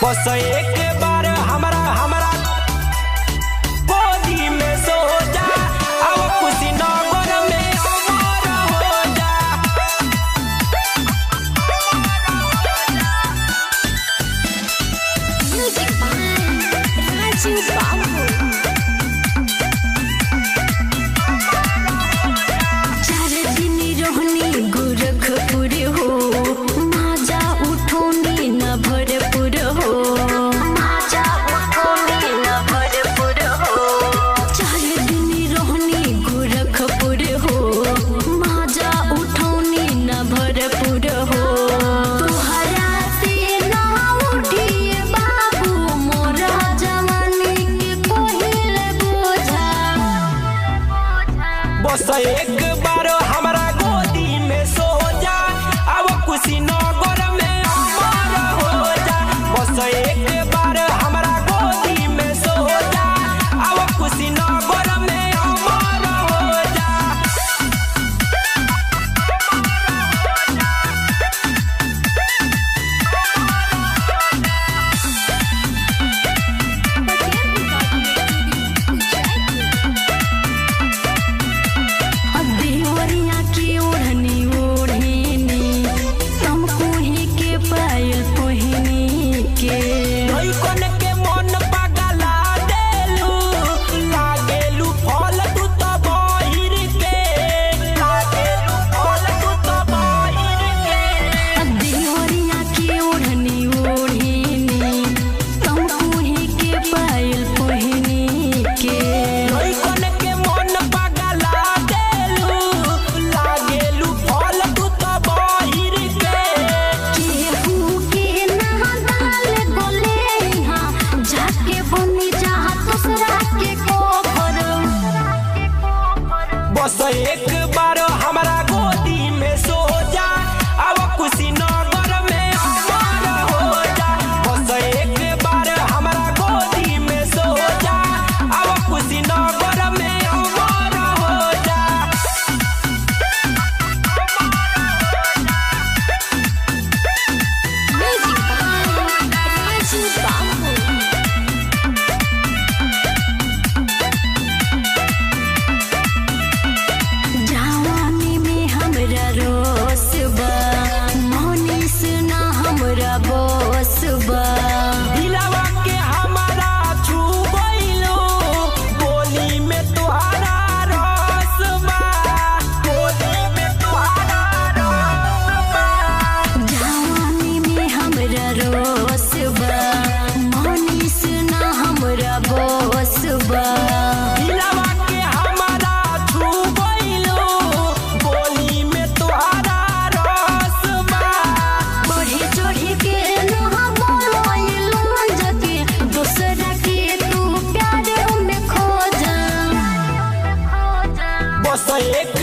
बस एक बार हमरा हमरा गोदी में सो जा, अब कुशीनगर में अमर हो जा। Music by Raju Babu। चार दिन रोहनी गोरखपुर हो, माजा उठोनी न भरपुर हो, माजा उठोनी न भरपुर हो। चार दिन रोहनी गोरखपुर हो, माजा उठोनी न भरपुर हो। तोहरा से ना उठिए बाबू, मोरा जवानी के कोहिल बोझा। बस एक बार हमरा गोदी में सो जा, अब कुशीनगर में अमर हो जा। बस एक बार हमरा गोदी में सो जा, अब कुशीनगर में अमर हो जा। देवरिया की ओढ़नी ओढ़नी, तुमको ही के पायल पहिनी के। लइकन के मन पगला देलू, लागेलू फल तू तो बहिर के, लागेलू फल तू तो बहिर के। देवरिया की ओढ़नी ओढ़नी, तुमको ही के पायल पहिनी के। लइकन के मन पगला देलू, लागेलू फल तू तो बहिर के। केहू के ना डाल गोले यहाँ, जाके बनी जहाँ दूसरा के कोफर। बस एक बार हमरा गोदी में सो जा, अब कुशीनगर में अमर हो जा। बस एक बार हमरा गोदी में सो जा, अब कुशीनगर में अमर हो जा। Music by Raju Babu। जवानी में हमरा रोस बा, मोनिस ना हमरा बोस बा। दिलवा के हमारा छू गइलो, बोली में तुहरा रस बा, बोली में तुहरा रस बा। जवानी में हमरा रोस बा, मोनिस ना हमरा बोस बा। दिलवा के हमारा छू गइलो, बोली में तुहरा रस बा। बढ़ी चढ़ी के ना बोलो जके, दूसरा के तू प्यार में खो जा। बस एक